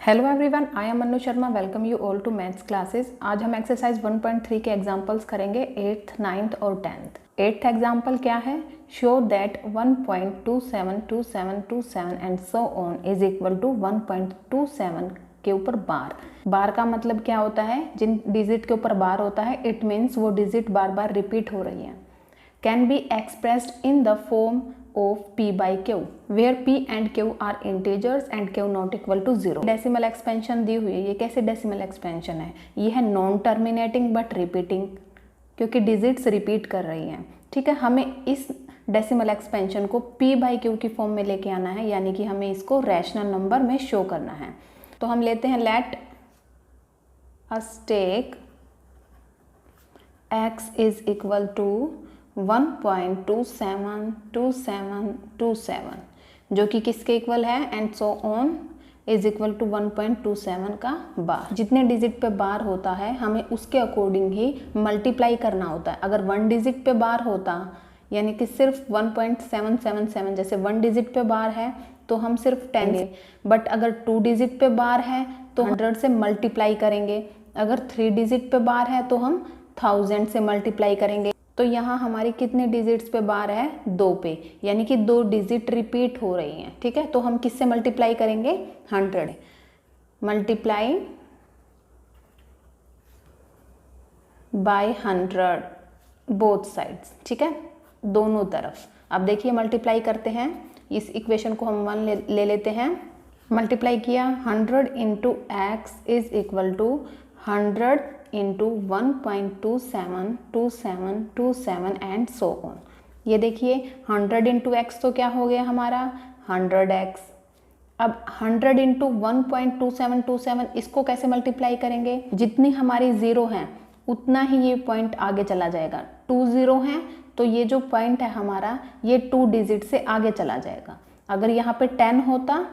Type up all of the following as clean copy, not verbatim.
Hello everyone, I am Mannu Sharma. Welcome you all to maths classes. आज हम exercise 1.3 के examples करेंगे 8th, 9th और 10th। 8th एग्जांपल क्या है? Show that 1.272727 and so on is equal to 1.27 के ऊपर बार। बार का मतलब क्या होता है? जिन डिजिट के ऊपर बार होता है इट मीन्स वो डिजिट बार बार रिपीट हो रही है। Can be expressed in the form of p by q where p and q are integers and q not equal to 0। Decimal expansion दी हुई है। ये कैसे डेसिमल एक्सपेंशन है? ये है नॉन टर्मिनेटिंग बट रिपीटिंग, क्योंकि डिजिट्स रिपीट कर रही हैं। ठीक है, हमें इस डेसिमल एक्सपेंशन को p by q की फॉर्म में लेके आना है, यानी कि हमें इसको रैशनल नंबर में शो करना है। तो हम लेते हैं let us take x is equal to 1.272727 जो कि किसके इक्वल है? And so on is equal to 1.27 का बार। जितने डिजिट पे बार होता है हमें उसके अकॉर्डिंग ही मल्टीप्लाई करना होता है। अगर 1 डिजिट पे बार होता यानी कि सिर्फ 1.777, जैसे 1 डिजिट पे बार है तो हम सिर्फ 10, बट अगर 2 डिजिट पे बार है तो 100 से मल्टीप्लाई करेंगे। अगर 3 डिजिट पे बार है तो हम 1000 से मल्टीप्लाई करेंगे। तो यहाँ हमारी कितने डिजिट्स पे बार है? 2 पे, यानी कि 2 डिजिट रिपीट हो रही हैं। ठीक है, तो हम किससे मल्टीप्लाई करेंगे? 100 मल्टीप्लाई बाय 100 बोथ साइड्स। ठीक है, दोनों तरफ। अब देखिए मल्टीप्लाई करते हैं। इस इक्वेशन को हम 1 ले लेते हैं। मल्टीप्लाई किया 100 into x is equal to 100 into 1.272727 and so on. ये देखिए 100 इंटू एक्स तो क्या हो गया हमारा? 100x। अब 100 इंटू 1.2727 इसको कैसे मल्टीप्लाई करेंगे? जितनी हमारी ज़ीरो हैं उतना ही ये पॉइंट आगे चला जाएगा। 2 ज़ीरो हैं तो ये जो पॉइंट है हमारा ये 2 डिजिट से आगे चला जाएगा। अगर यहाँ पे 10 होता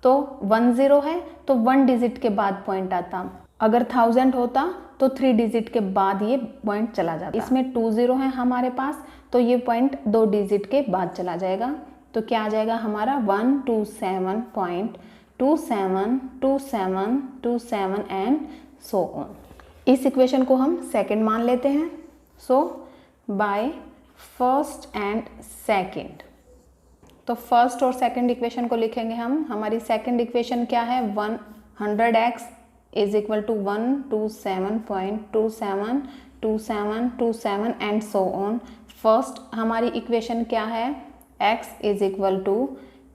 तो 1 ज़ीरो है तो 1 डिजिट के बाद पॉइंट आता। अगर 1000 होता तो 3 डिजिट के बाद ये पॉइंट चला जाता। इसमें 2 ज़ीरो है हमारे पास तो ये पॉइंट 2 डिजिट के बाद चला जाएगा। तो क्या आ जाएगा हमारा? 127.272727 एंड सो ऑन। इस इक्वेशन को हम सेकंड मान लेते हैं। So by first and second, तो फर्स्ट और सेकंड इक्वेशन को लिखेंगे हम। हमारी सेकंड इक्वेशन क्या है? 100x is equal to 127.272727 and so on. First हमारी इक्वेशन क्या है? x इज इक्वल टू,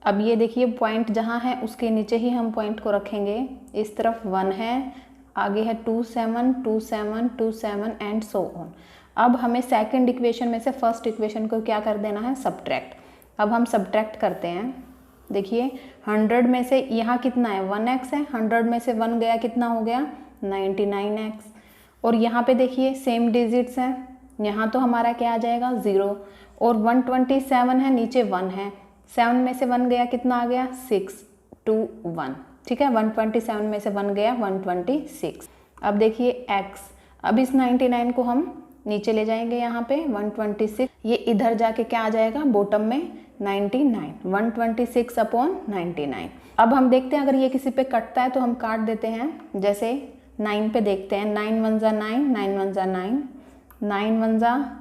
अब ये देखिए पॉइंट जहाँ है उसके नीचे ही हम पॉइंट को रखेंगे। इस तरफ 1 है, आगे है 272727 एंड सो ऑन। अब हमें सेकंड इक्वेशन में से फर्स्ट इक्वेशन को क्या कर देना है? सब्ट्रैक्ट। अब हम सब्ट्रैक्ट करते हैं। देखिए 100 में से यहाँ कितना है? 1x है। 100 में से 1 गया, कितना हो गया? 99x। और यहाँ पे देखिए सेम डिजिट्स हैं। यहाँ तो हमारा क्या आ जाएगा? 0। और 127 है, नीचे 1 है। 7 में से 1 गया, कितना आ गया? 6 2 1। ठीक है, 127 में से 1 गया 126। अब देखिए x, अब इस 99 को हम नीचे ले जाएंगे। यहाँ पे 126, ये इधर जाके क्या आ जाएगा? बॉटम में 99, 126 अपॉन 99। अब हम देखते हैं अगर ये किसी पे कटता है तो हम काट देते हैं। जैसे 9 पे देखते हैं, 9 1 जा 9, 9 1 जा 9, 9 1 जा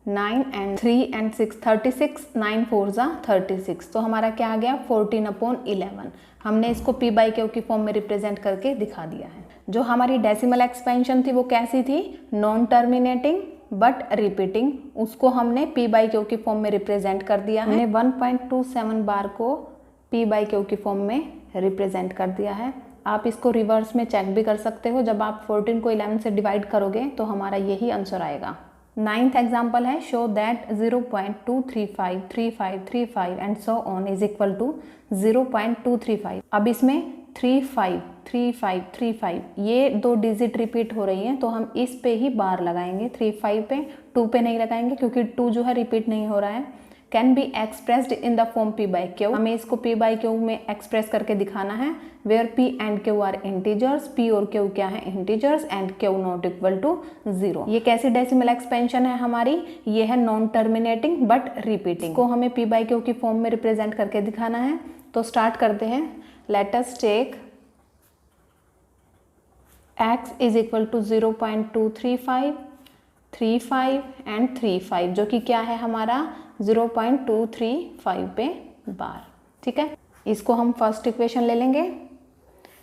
9 एंड 3 एंड 6 36, 9 4 जा 36। तो हमारा क्या आ गया? 14 अपॉन 11। हमने इसको p बाई क्यू की फॉर्म में रिप्रेजेंट करके दिखा दिया है। जो हमारी डेसिमल एक्सपेंशन थी वो कैसी थी? Non terminating but repeating. उसको हमने p बाई क्यू की फॉर्म में रिप्रेजेंट कर दिया है। हमने 1.27 बार को p बाई क्यू की फॉर्म में रिप्रेजेंट कर दिया है। आप इसको रिवर्स में चेक भी कर सकते हो। जब आप 14 को 11 से डिवाइड करोगे तो हमारा यही आंसर आएगा। 9th एग्जाम्पल है show that 0.2353535 and so on is equal to 0.235। अब इसमें 353535 ये 2 डिजिट रिपीट हो रही हैं तो हम इस पे ही बार लगाएंगे। 35 पे, 2 पे नहीं लगाएंगे क्योंकि 2 जो है रिपीट नहीं हो रहा है। Can be expressed in the form p by q. हमें इसको p बाई क्यू में एक्सप्रेस करके दिखाना है। Where p and q are integers, p और q क्या है? Integers and q not equal to 0। ये कैसी डेसिमल एक्सपेंशन है हमारी? ये है नॉन टर्मिनेटिंग बट रिपीटिंग। को हमें p बाई क्यू की फॉर्म में रिप्रेजेंट करके दिखाना है। तो स्टार्ट करते हैं। Let us take x is equal to 0.235, 35 and 35, जो कि क्या है हमारा 0.235 पे बार। ठीक है, इसको हम फर्स्ट इक्वेशन ले लेंगे।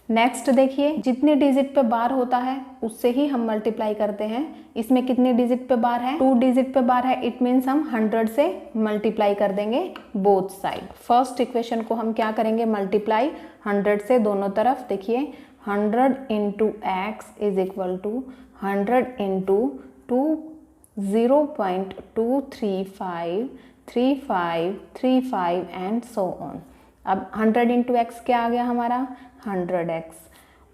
नेक्स्ट देखिए, जितने डिजिट पे बार होता है उससे ही हम मल्टीप्लाई करते हैं। इसमें कितने डिजिट पे बार है? 2 डिजिट पे बार है, इट मीन्स हम 100 से मल्टीप्लाई कर देंगे बोथ साइड। फर्स्ट इक्वेशन को हम क्या करेंगे? मल्टीप्लाई 100 से दोनों तरफ। देखिए 100 into x is equal to 100 into 2 0.235 35 35 and so on. अब 100 इंटू एक्स क्या आ गया हमारा? 100x।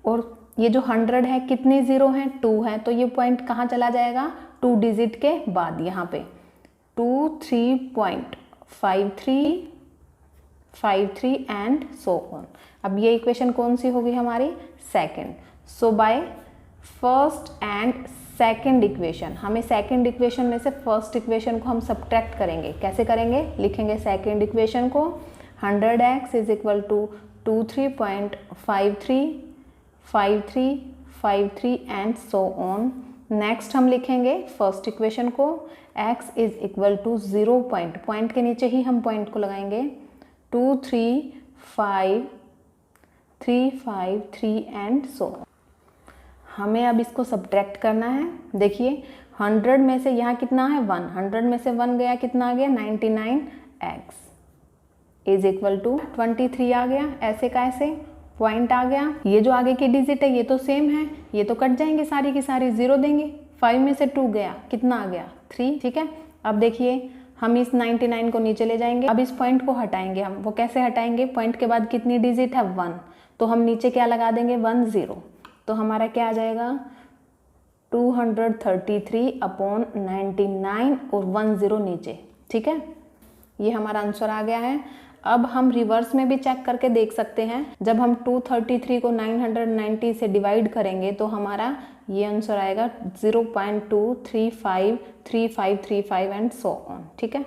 और ये जो 100 है कितने ज़ीरो हैं? 2 है, तो ये पॉइंट कहाँ चला जाएगा? 2 डिजिट के बाद यहाँ पे 23.53 एंड सो ऑन। अब ये इक्वेशन कौन सी होगी हमारी? Second. So by first and second equation, हमें सेकंड इक्वेशन में से फर्स्ट इक्वेशन को हम सब्ट्रैक्ट करेंगे। कैसे करेंगे? लिखेंगे सेकंड इक्वेशन को 100x is equal to 23.53 and so on. Next हम लिखेंगे फर्स्ट इक्वेशन को x is equal to 0 point के नीचे ही हम पॉइंट को लगाएंगे 235 एंड सो ऑन। हमें अब इसको सब्ट्रैक्ट करना है। देखिए 100 में से यहाँ कितना है? 1, 100 में से 1 गया, कितना आ गया? 99x इज इक्वल टू 23 आ गया। ऐसे का ऐसे पॉइंट आ गया। ये जो आगे की डिजिट है ये तो सेम है, ये तो कट जाएंगे सारी की सारी, 0 देंगे। 5 में से 2 गया, कितना आ गया? 3। ठीक है, अब देखिए हम इस 99 को नीचे ले जाएंगे। अब इस पॉइंट को हटाएंगे हम। वो कैसे हटाएंगे? पॉइंट के बाद कितनी डिजिट है? 1, तो हम नीचे क्या लगा देंगे? 1 0। तो हमारा क्या आ जाएगा? 233/99 और 1 0 नीचे। ठीक है, ये हमारा आंसर आ गया है। अब हम रिवर्स में भी चेक करके देख सकते हैं। जब हम 233 को 990 से डिवाइड करेंगे तो हमारा ये आंसर आएगा 0.2353535 एंड सो ऑन। ठीक है,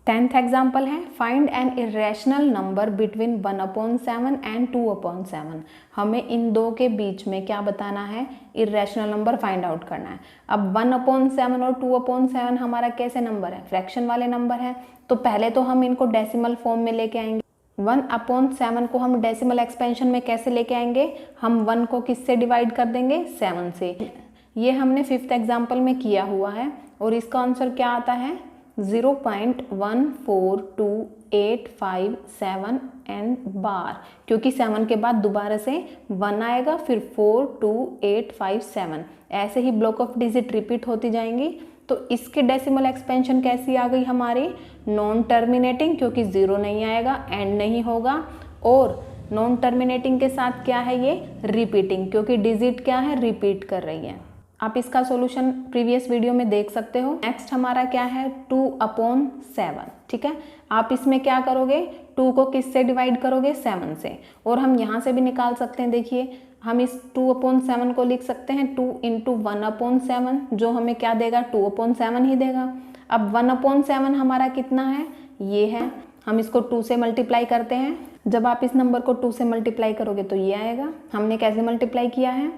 10th एग्जाम्पल है, find an irrational number between 1/7 and 2/7। हमें इन दो के बीच में क्या बताना है? इरेशनल नंबर फाइंड आउट करना है। अब 1/7 और 2/7 हमारा कैसे नंबर है? फ्रैक्शन वाले नंबर है। तो पहले तो हम इनको डेसिमल फॉर्म में लेके आएंगे। 1/7 को हम डेसिमल एक्सपेंशन में कैसे लेके आएंगे? हम 1 को किससे डिवाइड कर देंगे? 7 से। ये हमने 5th एग्जाम्पल में किया हुआ है और इसका आंसर क्या आता है? 0.14287 एंड बार, क्योंकि 7 के बाद दोबारा से 1 आएगा, फिर 42857, ऐसे ही ब्लॉक ऑफ डिजिट रिपीट होती जाएंगी। तो इसके डेसिमल एक्सपेंशन कैसी आ गई हमारी? नॉन टर्मिनेटिंग, क्योंकि 0 नहीं आएगा, एंड नहीं होगा। और नॉन टर्मिनेटिंग के साथ क्या है? ये रिपीटिंग, क्योंकि डिजिट क्या है? रिपीट कर रही है। आप इसका सॉल्यूशन प्रीवियस वीडियो में देख सकते हो। नेक्स्ट हमारा क्या है? 2/7। ठीक है, आप इसमें क्या करोगे? 2 को किससे डिवाइड करोगे? 7 से। और हम यहाँ से भी निकाल सकते हैं। देखिए हम इस 2/7 को लिख सकते हैं 2 इंटू 1/7, जो हमें क्या देगा? 2/7 ही देगा। अब 1/7 हमारा कितना है? ये है। हम इसको 2 से मल्टीप्लाई करते हैं। जब आप इस नंबर को 2 से मल्टीप्लाई करोगे तो ये आएगा। हमने कैसे मल्टीप्लाई किया है?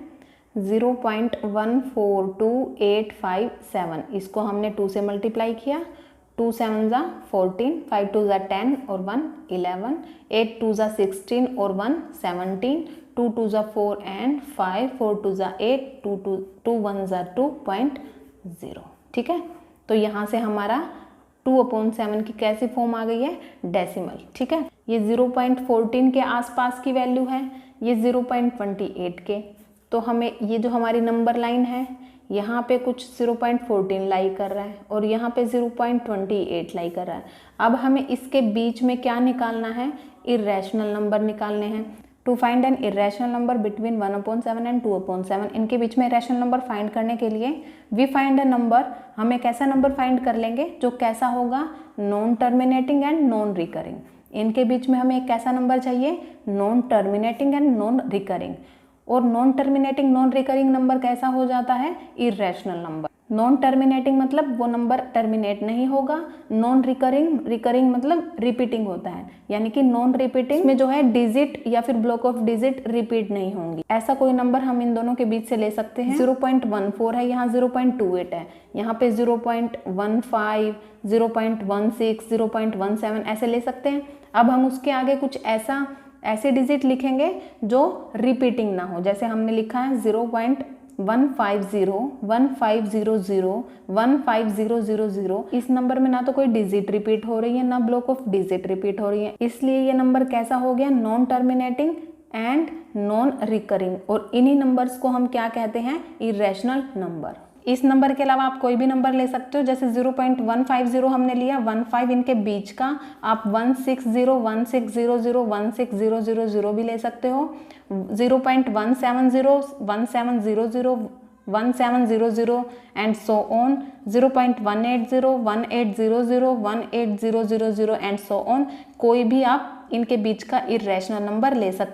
0.142857, इसको हमने 2 से मल्टीप्लाई किया। 2 7 ज़ा 14, 5 2 ज़ा 10 और 1 11, 8 2 ज़ा 16 और 1 17, 2 2 ज़ा 4 एंड 5, 4 2 ज़ा 8, 2 1 ज़ा 2.0। ठीक है, तो यहाँ से हमारा 2/7 की कैसी फॉर्म आ गई है? डेसिमल। ठीक है, ये 0.14 के आसपास की वैल्यू है, ये 0.28 के। तो हमें ये जो हमारी नंबर लाइन है यहाँ पे कुछ 0.14 लाई कर रहा है और यहाँ पे 0.28 लाई कर रहा है। अब हमें इसके बीच में क्या निकालना है? इरेशनल नंबर निकालने हैं। To find an irrational number between 1/7 and 2/7, इनके बीच में इरेशनल नंबर फाइंड करने के लिए वी फाइंड अ नंबर, हम एक ऐसा नंबर फाइंड कर लेंगे जो कैसा होगा? Non terminating and non recurring. इनके बीच में हमें एक कैसा नंबर चाहिए? Non terminating and non recurring. और non terminating non recurring number कैसा हो जाता है? Irrational number. नॉन टर्मिनेटिंग मतलब वो नंबर टर्मिनेट नहीं होगा, नॉन रिकरिंग, रिकरिंग मतलब रिपीटिंग होता है, यानी कि नॉन रिपीटिंग में जो है डिजिट या फिर ब्लॉक ऑफ डिजिट रिपीट नहीं होंगी। ऐसा कोई नंबर हम इन दोनों के बीच से ले सकते हैं। 0.14 है, यहाँ 0.28 है, यहाँ पे 0.15, 0.16, 0.17 ऐसे ले सकते हैं। अब हम उसके आगे कुछ ऐसे डिजिट लिखेंगे जो रिपीटिंग ना हो, जैसे हमने लिखा है 0.150, 1500, 15000। इस नंबर में ना तो कोई डिजिट रिपीट हो रही है, ना ब्लॉक ऑफ डिजिट रिपीट हो रही है, इसलिए ये नंबर कैसा हो गया, non terminating and non recurring. और इन्हीं नंबर्स को हम क्या कहते हैं, इरेशनल नंबर। इस नंबर के अलावा आप कोई भी नंबर ले सकते हो, जैसे 0.150 हमने लिया, 15 इनके बीच का, आप 160, 1600, 16000 भी ले सकते हो। 0.170, 1700, 1700 and so on. 0.180, 1800, 18000 and so on. कोई भी आप इनके बीच का इरेशनल नंबर ले सकते